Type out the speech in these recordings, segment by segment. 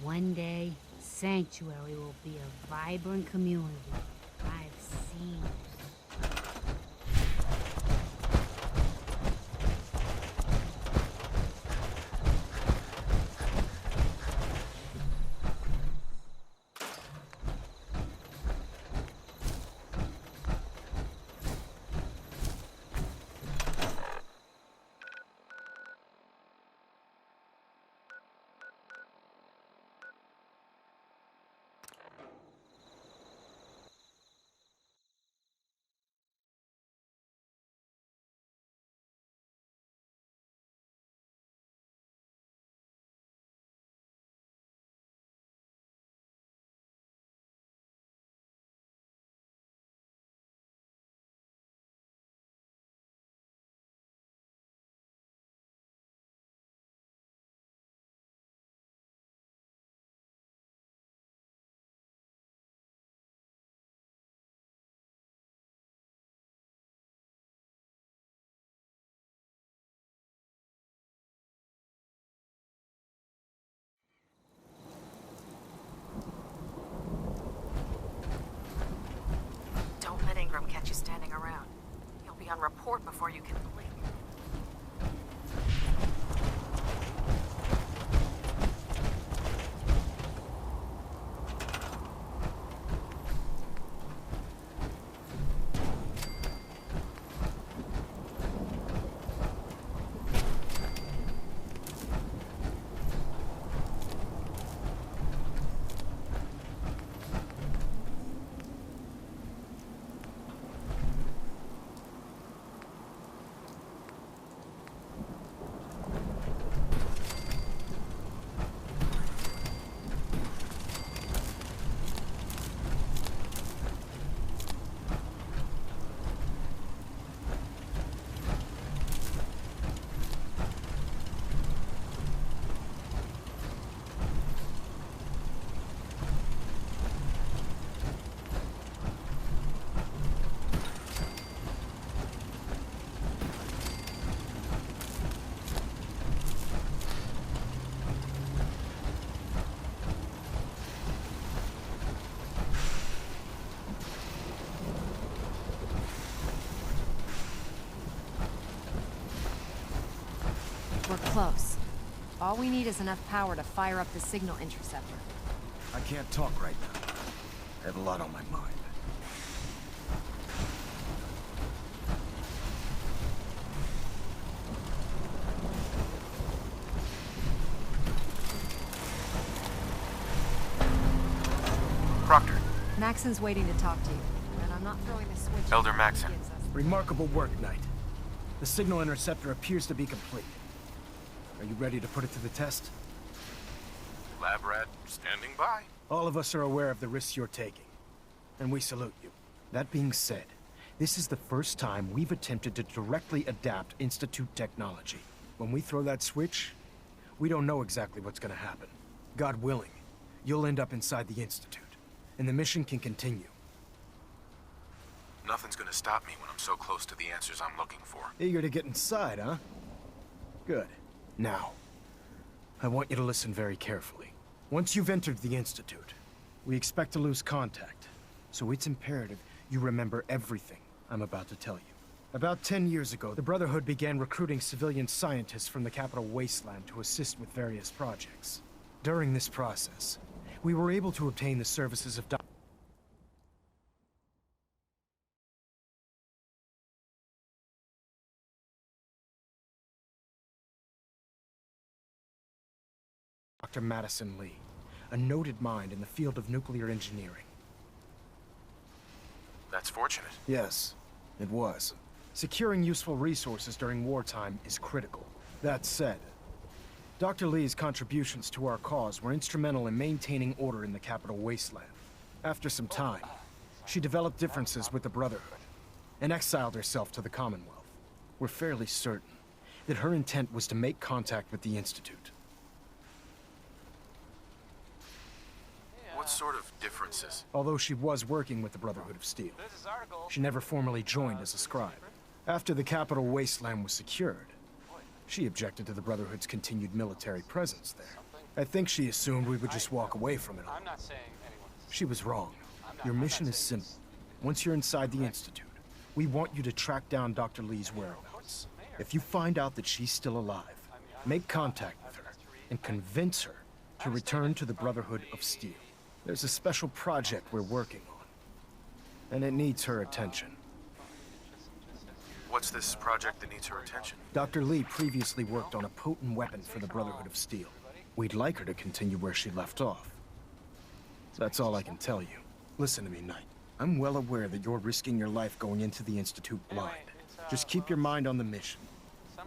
one day, Sanctuary will be a vibrant community. I've seen it. Don't let Ingram catch you standing around. You'll be on report before you can blink. We're close. All we need is enough power to fire up the signal interceptor. I can't talk right now. I have a lot on my mind. Proctor. Maxon's waiting to talk to you, and I'm not throwing the switch. Elder Maxon. Remarkable work, Knight. The signal interceptor appears to be complete. Are you ready to put it to the test? Lab rat standing by. All of us are aware of the risks you're taking, and we salute you. That being said, this is the first time we've attempted to directly adapt Institute technology. When we throw that switch, we don't know exactly what's gonna happen. God willing, you'll end up inside the Institute, and the mission can continue. Nothing's gonna stop me when I'm so close to the answers I'm looking for. Eager to get inside, huh? Good. Now, I want you to listen very carefully. Once you've entered the Institute, we expect to lose contact, so it's imperative you remember everything I'm about to tell you. About 10 years ago, the Brotherhood began recruiting civilian scientists from the capital wasteland to assist with various projects. During this process, we were able to obtain the services of Dr. Madison Lee, a noted mind in the field of nuclear engineering. That's fortunate. Yes, it was. Securing useful resources during wartime is critical. That said, Dr. Lee's contributions to our cause were instrumental in maintaining order in the capital wasteland. After some time, she developed differences with the Brotherhood and exiled herself to the Commonwealth. We're fairly certain that her intent was to make contact with the Institute. What sort of differences? Although she was working with the Brotherhood of Steel, she never formally joined as a scribe. After the capital wasteland was secured, she objected to the Brotherhood's continued military presence there. I think she assumed we would just walk away from it all. I'm not saying anyone. She was wrong. I'm Your not mission is saying simple. Once you're inside the Institute, we want you to track down Dr. Lee's whereabouts. If you find out that she's still alive, make contact with her and convince her to return to the Brotherhood of Steel. There's a special project we're working on, and it needs her attention. What's this project that needs her attention? Dr. Lee previously worked on a potent weapon for the Brotherhood of Steel. We'd like her to continue where she left off. That's all I can tell you. Listen to me, Knight. I'm well aware that you're risking your life going into the Institute blind. Just keep your mind on the mission,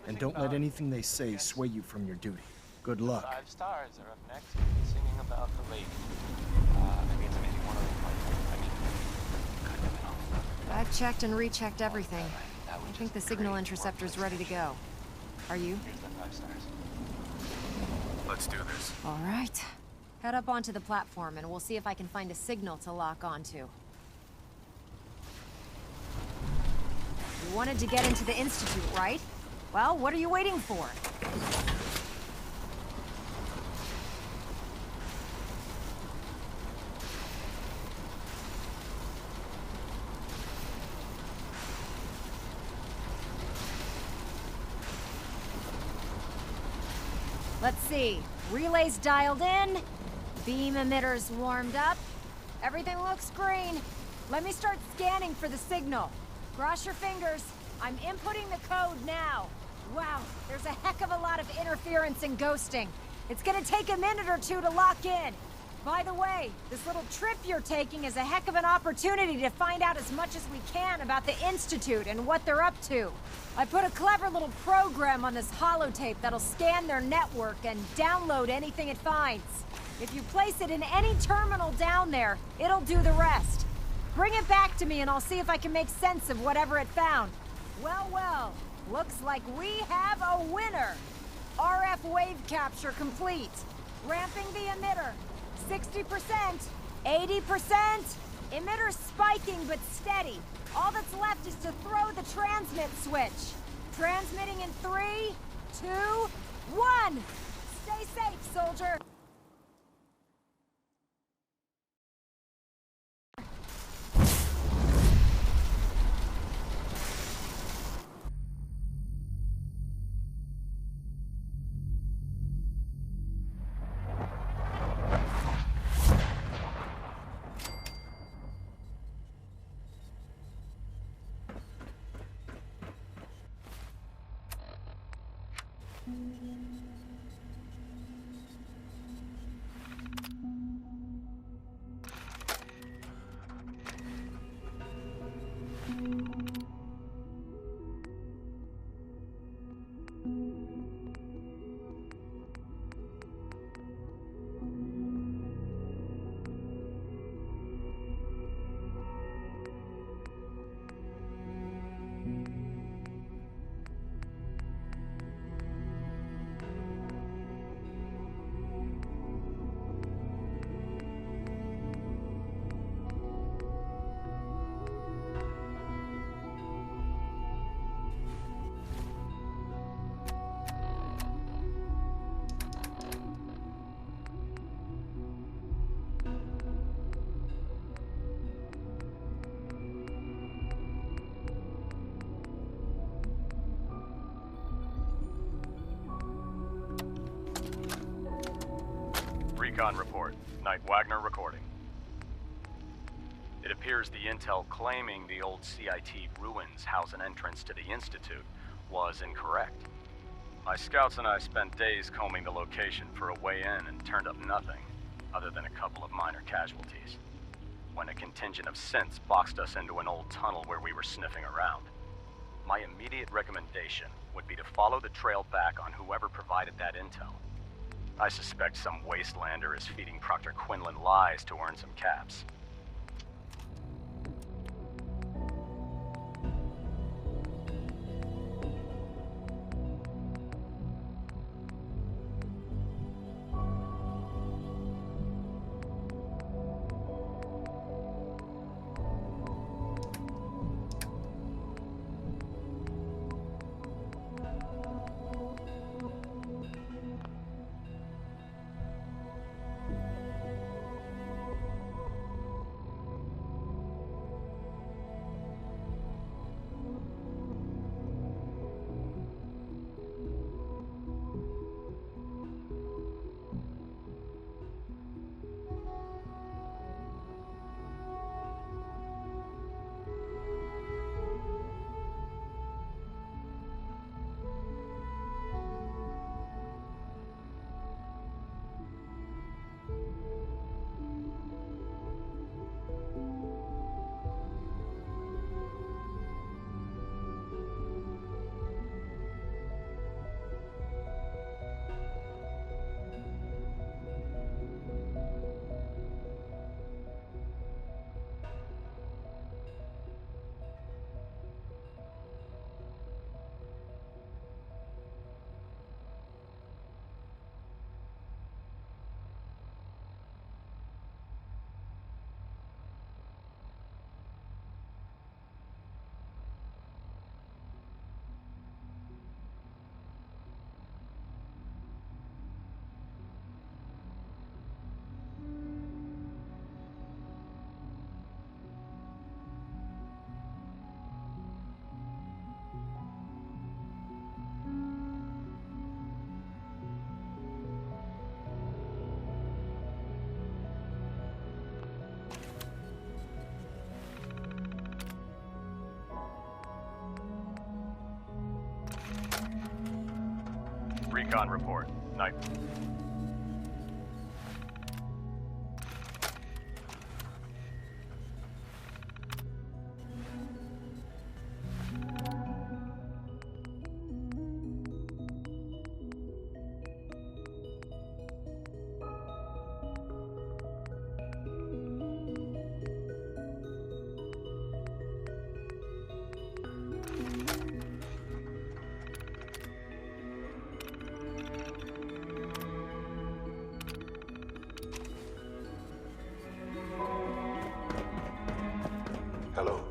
and don't let anything they say sway you from your duty. Good luck. 5 stars are up next. We'll be singing about the lady. I mean, it's amazing. One of them, I mean, kind of, you know. I've checked and rechecked everything. I think the signal interceptor's ready to go. Are you? Here's the 5 stars. Let's do this. All right. Head up onto the platform and we'll see if I can find a signal to lock onto. You wanted to get into the Institute, right? Well, what are you waiting for? Let's see. Relays dialed in. Beam emitters warmed up. Everything looks green. Let me start scanning for the signal. Cross your fingers. I'm inputting the code now. Wow, there's a heck of a lot of interference and ghosting. It's gonna take a minute or two to lock in. By the way, this little trip you're taking is a heck of an opportunity to find out as much as we can about the Institute and what they're up to. I put a clever little program on this holotape that'll scan their network and download anything it finds. If you place it in any terminal down there, it'll do the rest. Bring it back to me and I'll see if I can make sense of whatever it found. Well, well, looks like we have a winner. RF wave capture complete. Ramping the emitter. 60%, 80%. Emitter spiking but steady. All that's left is to throw the transmit switch. Transmitting in 3, 2, 1. Stay safe, soldier. Recon report. Knight Wagner recording. It appears the intel claiming the old CIT ruins house an entrance to the Institute was incorrect. My scouts and I spent days combing the location for a way in and turned up nothing, other than a couple of minor casualties. When a contingent of synths boxed us into an old tunnel where we were sniffing around. My immediate recommendation would be to follow the trail back on whoever provided that intel. I suspect some wastelander is feeding Proctor Quinlan lies to earn some caps. recon report. Night. Hello.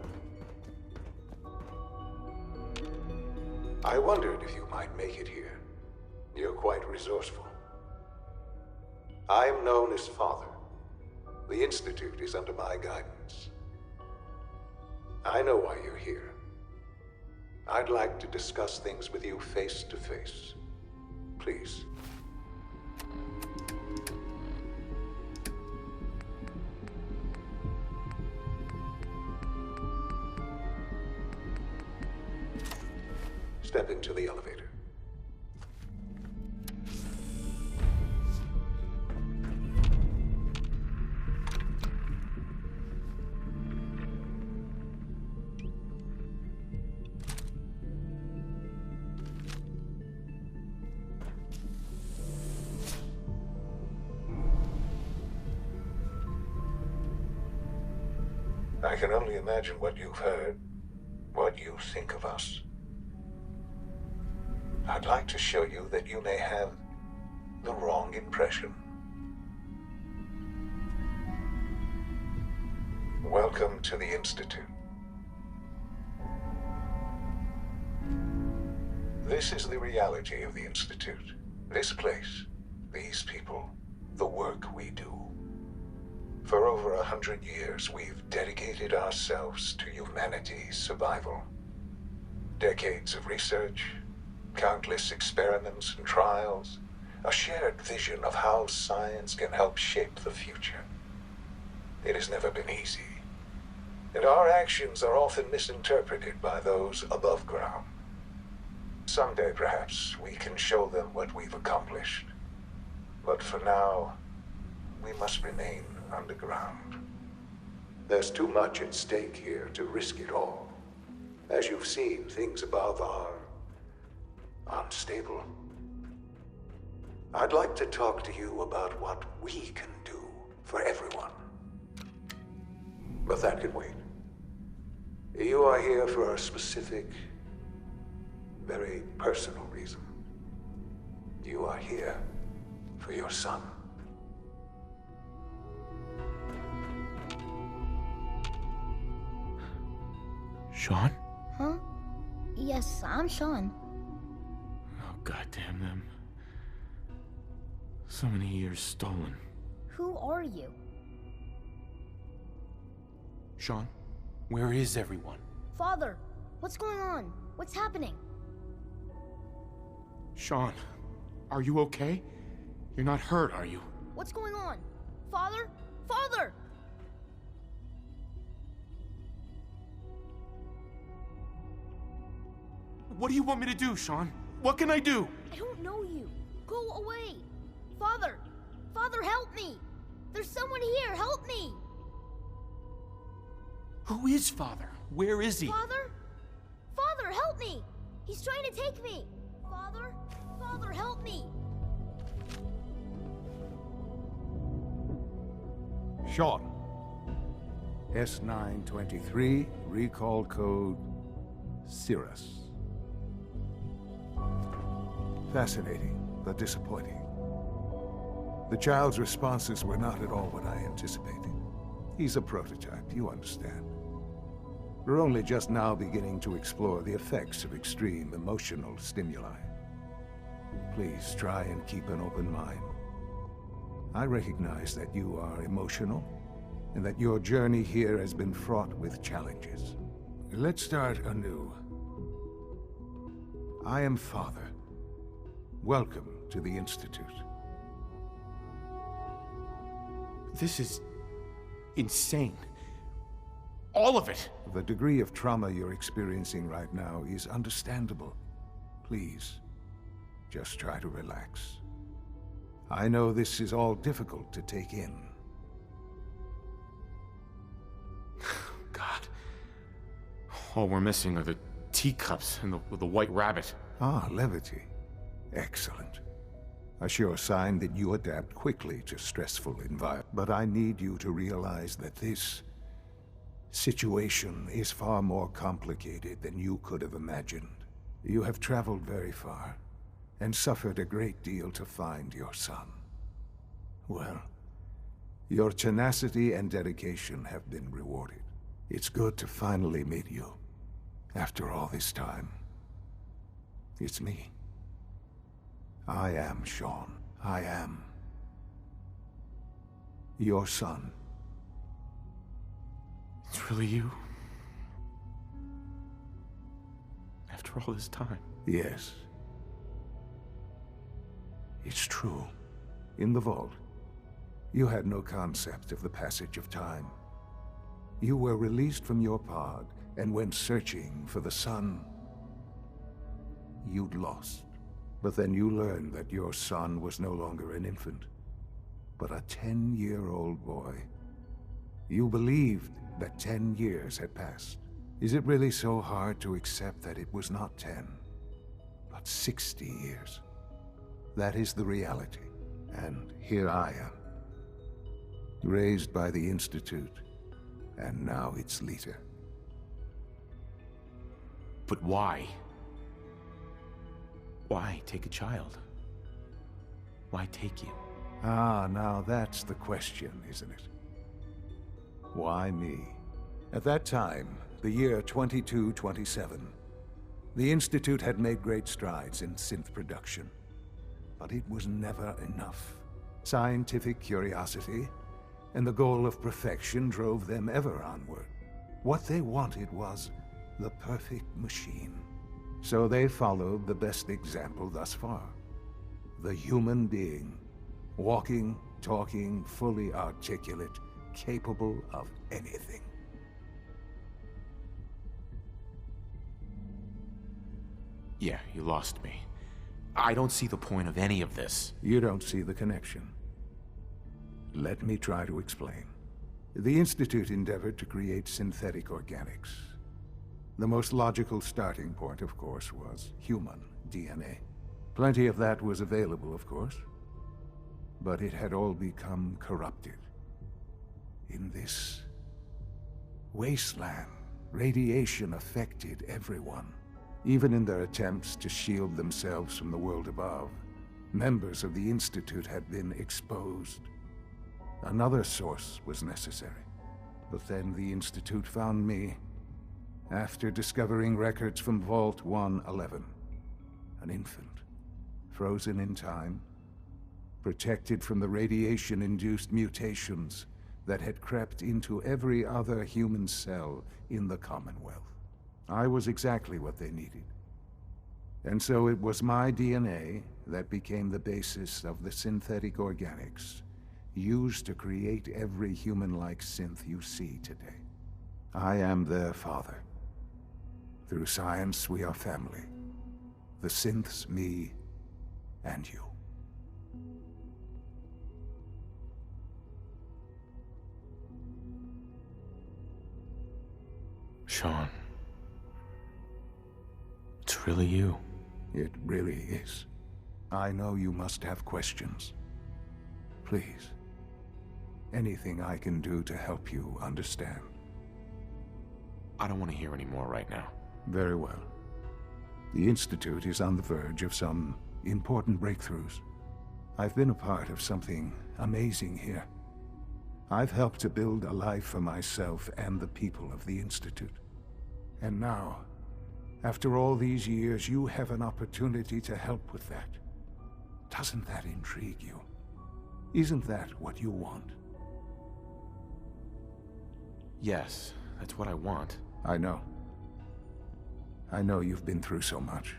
I wondered if you might make it here. You're quite resourceful. I'm known as Father. The Institute is under my guidance. I know why you're here. I'd like to discuss things with you face to face. Please. Step into the elevator. I can only imagine what you've heard, what you think of us. I'd like to show you that you may have the wrong impression. Welcome to the Institute. This is the reality of the Institute. This place, these people, the work we do. For over 100 years, we've dedicated ourselves to humanity's survival. Decades of research, countless experiments and trials, a shared vision of how science can help shape the future. It has never been easy, and our actions are often misinterpreted by those above ground. Someday, perhaps, we can show them what we've accomplished. But for now, we must remain underground. There's too much at stake here to risk it all. As you've seen, things above are unstable. I'd like to talk to you about what we can do for everyone. But that can wait. You are here for a specific, very personal reason. You are here for your son. Sean? Huh? Yes, I'm Sean. Oh, goddamn them. So many years stolen. Who are you? Sean, where is everyone? Father, what's going on? What's happening? Sean, are you okay? You're not hurt, are you? What's going on? Father? Father! What do you want me to do, Sean? What can I do? I don't know you. Go away. Father! Father, help me! There's someone here, help me! Who is Father? Where is he? Father? Father, help me! He's trying to take me! Father? Father, help me! Sean. S923, recall code Cirrus. Fascinating, but disappointing. The child's responses were not at all what I anticipated. He's a prototype, you understand. We're only just now beginning to explore the effects of extreme emotional stimuli. Please try and keep an open mind. I recognize that you are emotional, and that your journey here has been fraught with challenges. Let's start anew. I am Father. Welcome to the Institute. This is insane. All of it. The degree of trauma you're experiencing right now is understandable. Please, Just try to relax. I know this is all difficult to take in. God. All we're missing are the teacups and the white rabbit. Ah, levity. Excellent. A sure sign that you adapt quickly to stressful environments. But I need you to realize that this situation is far more complicated than you could have imagined. You have traveled very far, and suffered a great deal to find your son. Well, your tenacity and dedication have been rewarded. It's good to finally meet you, after all this time. It's me. I am Shaun. I am your son. It's really you? After all this time? Yes. It's true. In the vault, you had no concept of the passage of time. You were released from your pod and went searching for the son you'd lost. But then you learned that your son was no longer an infant, but a 10-year-old boy. You believed that 10 years had passed. Is it really so hard to accept that it was not 10, but 60 years? That is the reality, and here I am. Raised by the Institute, and now its leader. But why? Why take a child? Why take you? Ah, now that's the question, isn't it? Why me? At that time, the year 2227, the Institute had made great strides in synth production. But it was never enough. Scientific curiosity and the goal of perfection drove them ever onward. What they wanted was the perfect machine. So they followed the best example thus far. The human being. Walking, talking, fully articulate, capable of anything. Yeah, you lost me. I don't see the point of any of this. You don't see the connection. Let me try to explain. The Institute endeavored to create synthetic organics. The most logical starting point, of course, was human DNA. Plenty of that was available, of course. But it had all become corrupted. In this wasteland, radiation affected everyone. Even in their attempts to shield themselves from the world above, members of the Institute had been exposed. Another source was necessary. But then the Institute found me, after discovering records from Vault 111. An infant, frozen in time, protected from the radiation-induced mutations that had crept into every other human cell in the Commonwealth. I was exactly what they needed. And so it was my DNA that became the basis of the synthetic organics used to create every human-like synth you see today. I am their father. Through science, we are family. The synths, me, and you. Shaun. It's really you. It really is. I know you must have questions. Please. Anything I can do to help you understand. I don't want to hear any more right now. Very well. The Institute is on the verge of some important breakthroughs. I've been a part of something amazing here. I've helped to build a life for myself and the people of the Institute. And now, after all these years, you have an opportunity to help with that. Doesn't that intrigue you? Isn't that what you want? Yes, that's what I want. I know. I know you've been through so much.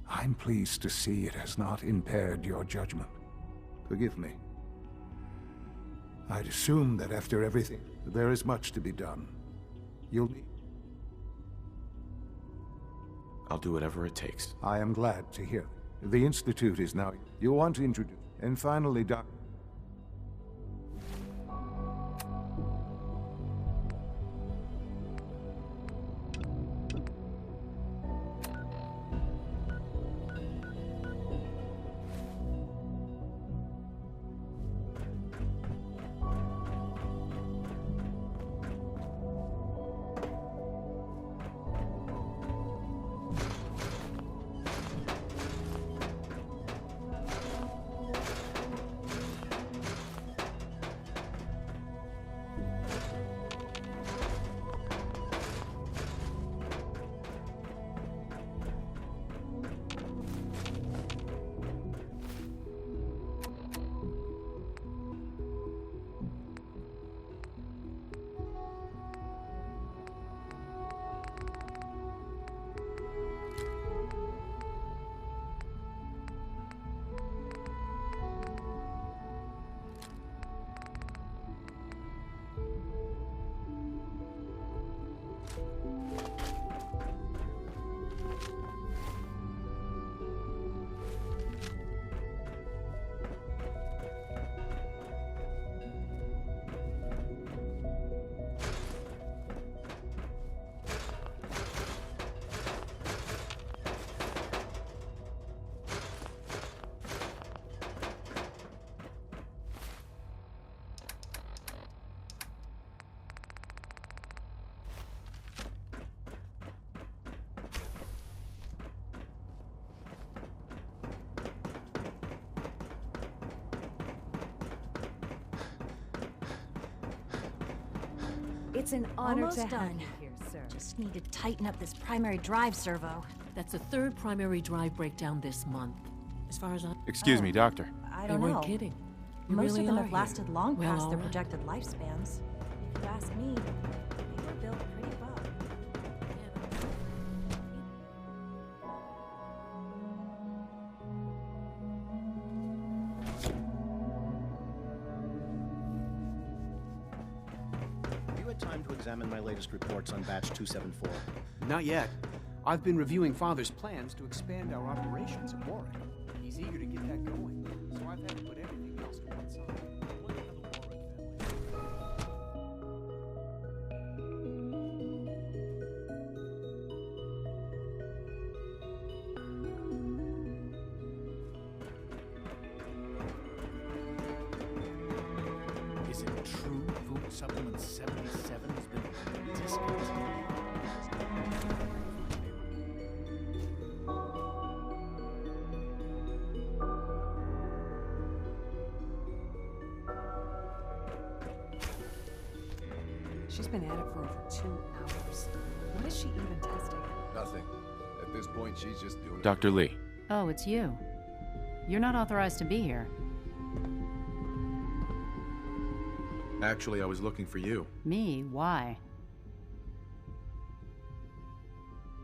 I'm pleased to see it has not impaired your judgment. Forgive me. I'd assumed that after everything, there is much to be done. You'll be... I'll do whatever it takes. I am glad to hear. The Institute is now... You want to introduce... And finally, Doc... It's an honor Almost to have done. you here, sir. Just need to tighten up this primary drive servo. That's the third primary drive breakdown this month. As far as I... Excuse me, Doctor. I They don't know. weren't kidding. You Most really of them are have here. lasted long Well, past all their right. projected lifespans. If you ask me, they were built pretty well. Have you had time to examine my latest reports on Batch 274? Not yet. I've been reviewing Father's plans to expand our operations at Warwick. He's eager to get that going, so I've had to put everything else to one side. I want to have a Warwick family. Is it true Food Supplement 77 has been discontinued? She's been at it for over 2 hours. What is she even testing? Nothing. At this point, she's just doing Dr. Lee. Oh, it's you. You're not authorized to be here. Actually, I was looking for you. Me? Why?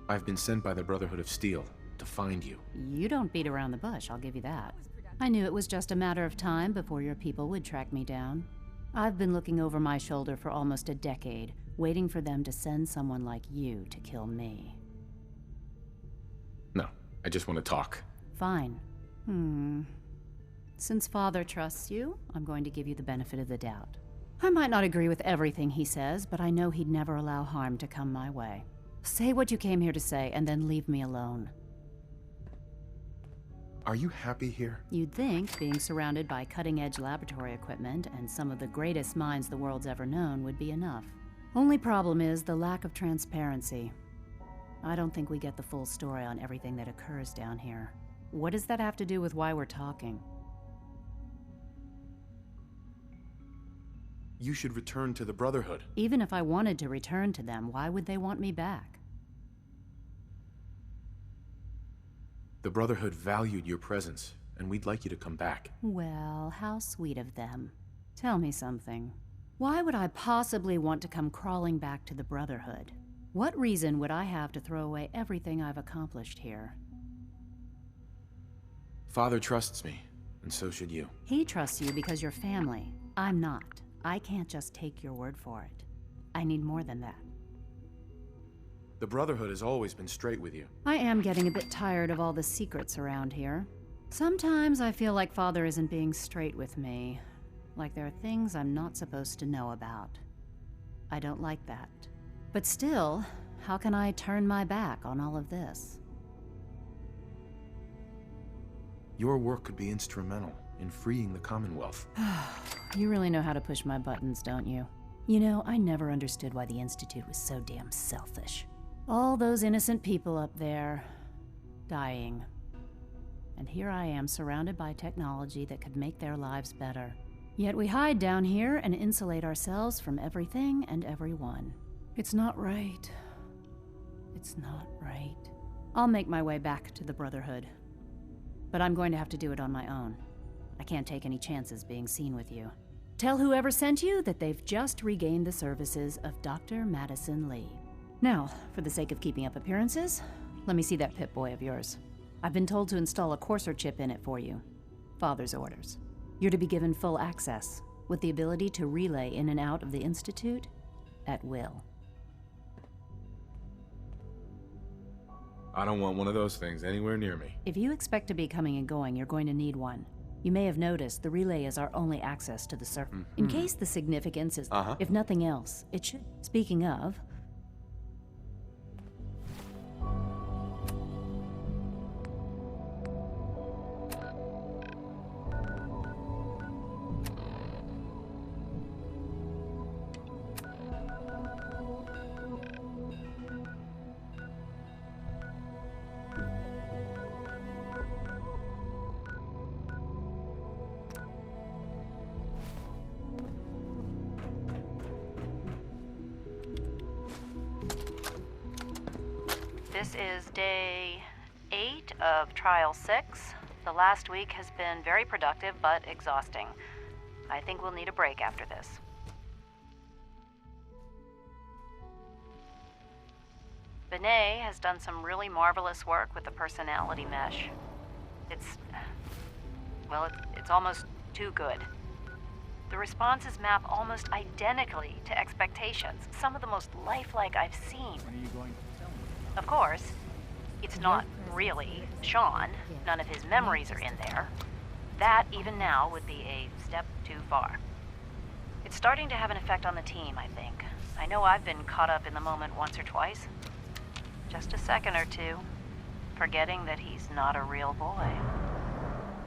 I've been sent by the Brotherhood of Steel to find you. You don't beat around the bush, I'll give you that. I knew it was just a matter of time before your people would track me down. I've been looking over my shoulder for almost a decade, waiting for them to send someone like you to kill me. No, I just want to talk. Fine. Since Father trusts you, I'm going to give you the benefit of the doubt. I might not agree with everything he says, but I know he'd never allow harm to come my way. Say what you came here to say, and then leave me alone. Are you happy here? You'd think being surrounded by cutting-edge laboratory equipment and some of the greatest minds the world's ever known would be enough. Only problem is the lack of transparency. I don't think we get the full story on everything that occurs down here. What does that have to do with why we're talking? You should return to the Brotherhood. Even if I wanted to return to them, why would they want me back? The Brotherhood valued your presence, and we'd like you to come back. Well, how sweet of them. Tell me something. Why would I possibly want to come crawling back to the Brotherhood? What reason would I have to throw away everything I've accomplished here? Father trusts me, and so should you. He trusts you because you're family. I'm not. I can't just take your word for it. I need more than that. The Brotherhood has always been straight with you. I am getting a bit tired of all the secrets around here. Sometimes I feel like Father isn't being straight with me. Like there are things I'm not supposed to know about. I don't like that. But still, how can I turn my back on all of this? Your work could be instrumental in freeing the Commonwealth. You really know how to push my buttons, don't you? You know, I never understood why the Institute was so damn selfish. All those innocent people up there, dying. And here I am surrounded by technology that could make their lives better. Yet we hide down here and insulate ourselves from everything and everyone. It's not right. It's not right. I'll make my way back to the Brotherhood. But I'm going to have to do it on my own. I can't take any chances being seen with you. Tell whoever sent you that they've just regained the services of Dr. Madison Lee. Now, for the sake of keeping up appearances, let me see that Pip-Boy of yours. I've been told to install a Courser chip in it for you. Father's orders. You're to be given full access, with the ability to relay in and out of the Institute at will. I don't want one of those things anywhere near me. If you expect to be coming and going, you're going to need one. You may have noticed the relay is our only access to the surface. In case the significance is, if nothing else, it should. Speaking of, this is day 8 of Trial 6. The last week has been very productive, but exhausting. I think we'll need a break after this. Benet has done some really marvelous work with the personality mesh. It's almost too good. The responses map almost identically to expectations, some of the most lifelike I've seen. When are you going to tell me? Of course, it's not really Sean. None of his memories are in there. That, even now, would be a step too far. It's starting to have an effect on the team, I think. I know I've been caught up in the moment once or twice. Just a second or two, forgetting that he's not a real boy.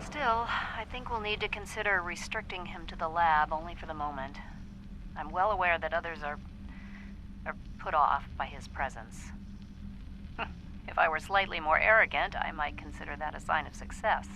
Still, I think we'll need to consider restricting him to the lab only for the moment. I'm well aware that others are put off by his presence. If I were slightly more arrogant, I might consider that a sign of success.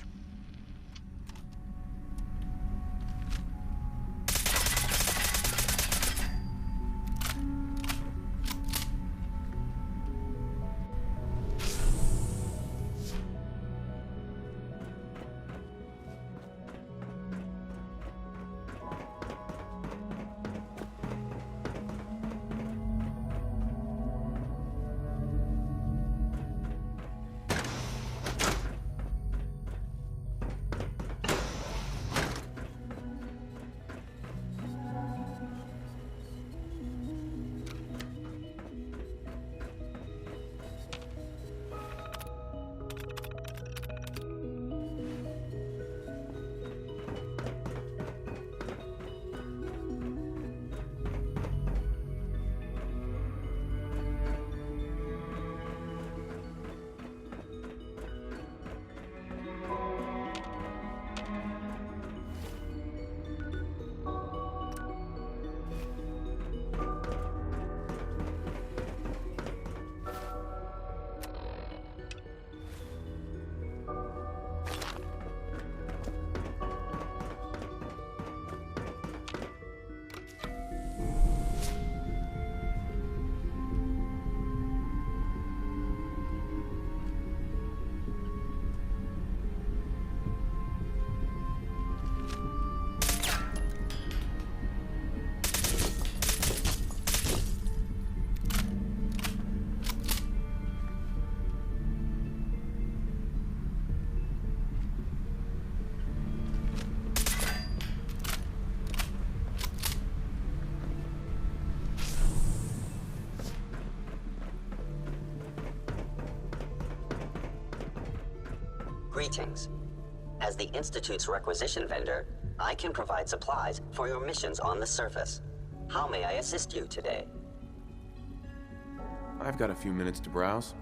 Greetings. As the Institute's requisition vendor, I can provide supplies for your missions on the surface. How may I assist you today? I've got a few minutes to browse.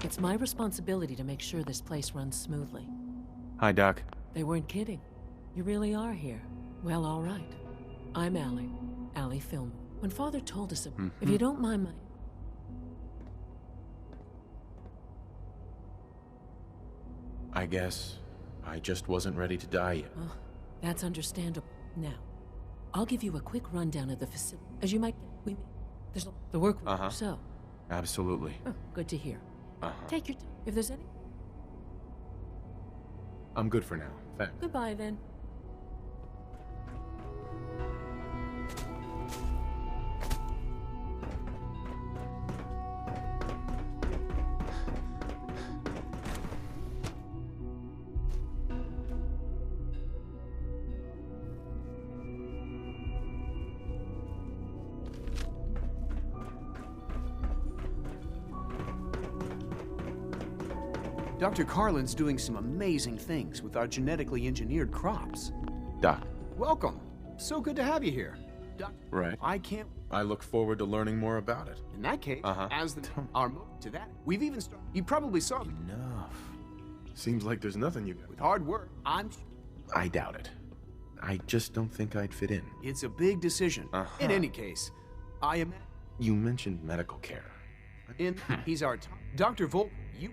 It's my responsibility to make sure this place runs smoothly. Hi, Doc. They weren't kidding. You really are here. Well, all right. I'm Allie Fillmore. When Father told us, if you don't mind my... I guess I just wasn't ready to die yet. Oh, that's understandable. Now, I'll give you a quick rundown of the facility. As you might... There's the work... So... Absolutely. Oh, good to hear. Take your time. If there's any... I'm good for now. Thanks. Goodbye, then. Dr. Carlin's doing some amazing things with our genetically engineered crops. Doc. Welcome. So good to have you here. Doc, right. I look forward to learning more about it. In that case, as our move to that, we've even started. You probably saw... Enough. Seems like there's nothing you got. With hard work, I doubt it. I just don't think I'd fit in. It's a big decision. In any case, I am... You mentioned medical care. He's our... Dr. Volk, you...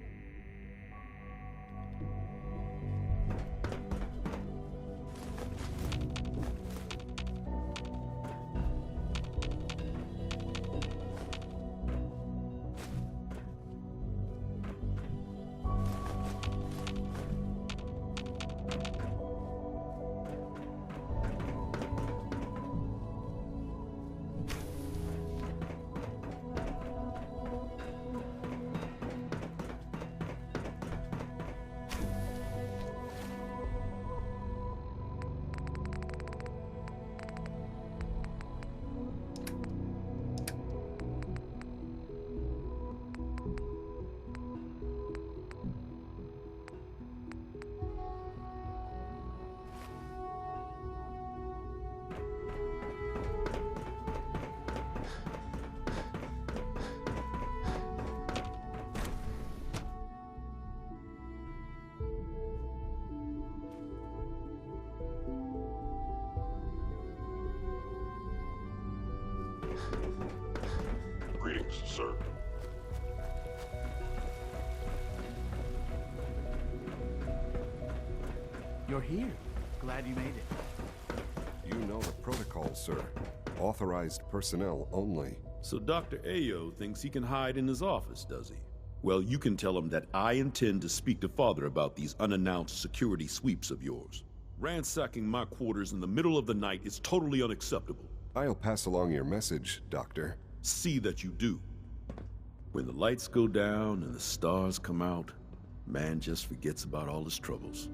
Greetings, sir. You're here. Glad you made it. You know the protocol, sir. Authorized personnel only. So Dr. Ayo thinks he can hide in his office, does he? Well, you can tell him that I intend to speak to Father about these unannounced security sweeps of yours. Ransacking my quarters in the middle of the night is totally unacceptable. I'll pass along your message, Doctor. See that you do. When the lights go down and the stars come out, man just forgets about all his troubles.